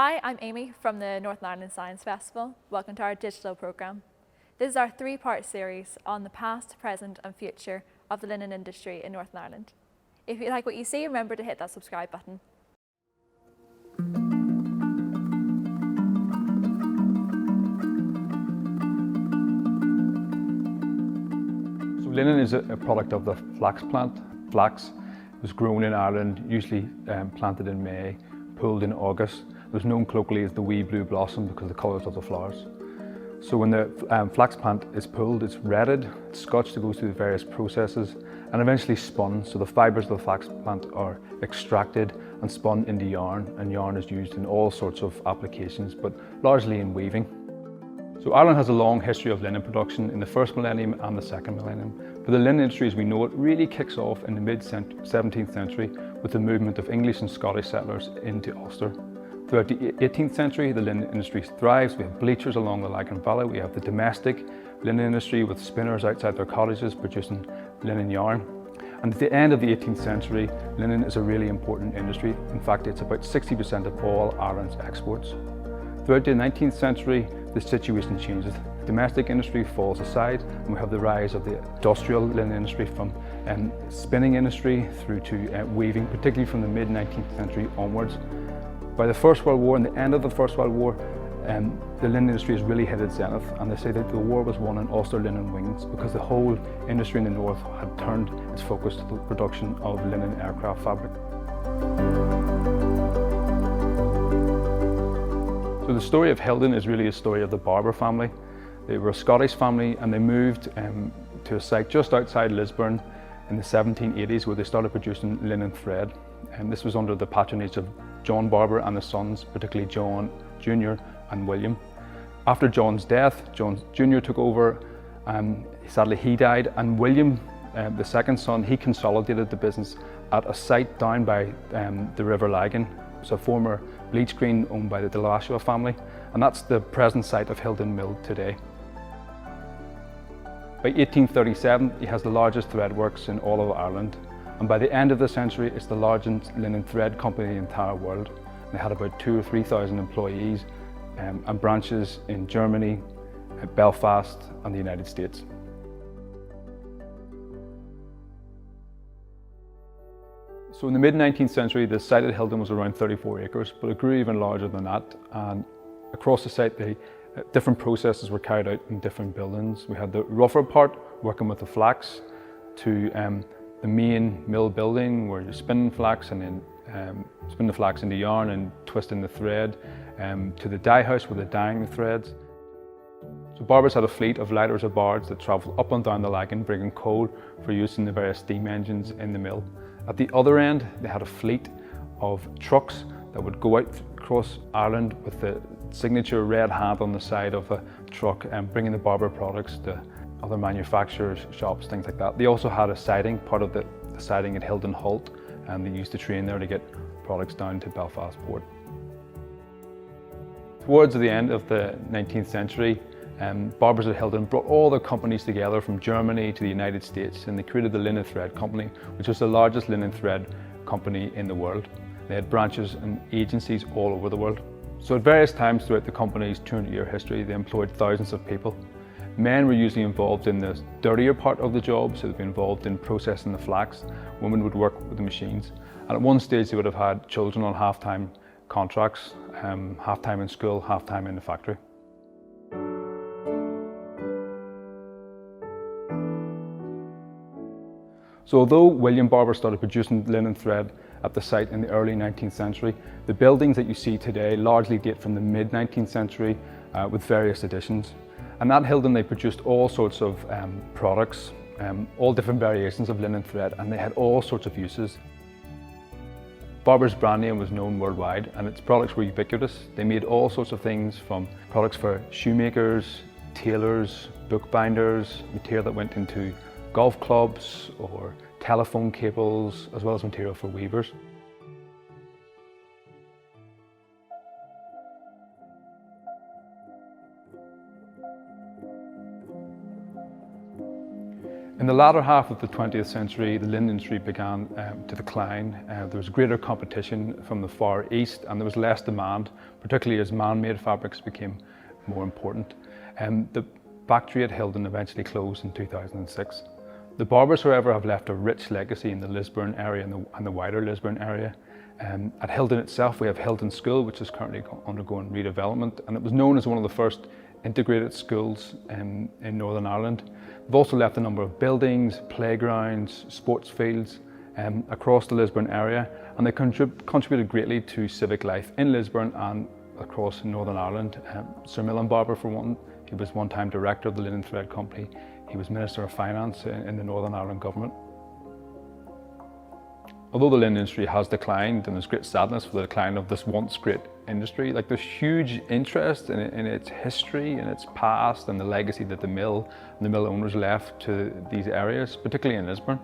Hi, I'm Amy from the Northern Ireland Science Festival. Welcome to our digital programme. This is our three-part series on the past, present and future of the linen industry in Northern Ireland. If you like what you see, remember to hit that subscribe button. So linen is a product of the flax plant. Flax was grown in Ireland, usually planted in May, pulled in August. It was known colloquially as the wee blue blossom because of the colours of the flowers. So when the flax plant is pulled, it's retted, it's scotched to go through the various processes and eventually spun. So the fibres of the flax plant are extracted and spun into yarn, and yarn is used in all sorts of applications, but largely in weaving. So Ireland has a long history of linen production in the first millennium and the second millennium. But the linen industry as we know it really kicks off in the mid-17th century with the movement of English and Scottish settlers into Ulster. Throughout the 18th century, the linen industry thrives. We have bleachers along the Lagan Valley. We have the domestic linen industry with spinners outside their cottages producing linen yarn. And at the end of the 18th century, linen is a really important industry. In fact, it's about 60% of all Ireland's exports. Throughout the 19th century, the situation changes. The domestic industry falls aside, and we have the rise of the industrial linen industry from spinning industry through to weaving, particularly from the mid-19th century onwards. By the First World War and the end of the First World War, the linen industry has really hit its zenith, and they say that the war was won on Ulster linen wings because the whole industry in the north had turned its focus to the production of linen aircraft fabric. So the story of Hilden is really a story of the Barbour family. They were a Scottish family and they moved to a site just outside Lisburn in the 1780s where they started producing linen thread. And this was under the patronage of John Barbour and his sons, particularly John Jr. and William. After John's death, John Jr. took over. Sadly he died, and William, the second son, he consolidated the business at a site down by the River Lagan. It's a former bleach green owned by the De Lashua family, and that's the present site of Hilden Mill today. By 1837, he has the largest thread works in all of Ireland, and by the end of the century, it's the largest linen thread company in the entire world. They had about 2,000 or 3,000 employees and branches in Germany, Belfast, and the United States. So in the mid-19th century, the site at Hilden was around 34 acres, but it grew even larger than that. And across the site, different processes were carried out in different buildings. We had the rougher part, working with the flax, to the main mill building, where you're spinning flax and then spinning the flax into yarn and twisting the thread, to the dye house, where they're dyeing the threads. So Barbour's had a fleet of lighters or barges that travelled up and down the Lagan, bringing coal for use in the various steam engines in the mill. At the other end, they had a fleet of trucks that would go out across Ireland with the signature red hat on the side of a truck and bringing the Barbour products to other manufacturers, shops, things like that. They also had a siding, part of the siding at Hilden Halt, and they used the train there to get products down to Belfast port. Towards the end of the 19th century, Barbour's at Hilden brought all their companies together from Germany to the United States, and they created the Linen Thread Company, which was the largest linen thread company in the world. They had branches and agencies all over the world. So at various times throughout the company's 200-year history, they employed thousands of people. Men were usually involved in the dirtier part of the job, so they'd be involved in processing the flax. Women would work with the machines. And at one stage, they would have had children on half-time contracts, half-time in school, half-time in the factory. So although William Barbour started producing linen thread at the site in the early 19th century, the buildings that you see today largely date from the mid-19th century with various additions. And at Hilden they produced all sorts of products, all different variations of linen thread, and they had all sorts of uses. Barbour's brand name was known worldwide and its products were ubiquitous. They made all sorts of things, from products for shoemakers, tailors, bookbinders, material that went into golf clubs or telephone cables, as well as material for weavers. In the latter half of the 20th century, the linen industry began to decline. There was greater competition from the Far East and there was less demand, particularly as man-made fabrics became more important. The factory at Hilden eventually closed in 2006. The Barbers, however, have left a rich legacy in the Lisburn area and the wider Lisburn area. At Hilden itself, we have Hilden School, which is currently undergoing redevelopment, and it was known as one of the first integrated schools in Northern Ireland. We've also left a number of buildings, playgrounds, sports fields across the Lisburn area, and they contributed greatly to civic life in Lisburn and across Northern Ireland. Sir Millen Barbour, for one, he was one-time director of the Linen Thread Company. He was Minister of Finance in the Northern Ireland government. Although the linen industry has declined, and there's great sadness for the decline of this once great industry, there's huge interest in its history, in its past, and the legacy that the mill and the mill owners left to these areas, particularly in Lisburn.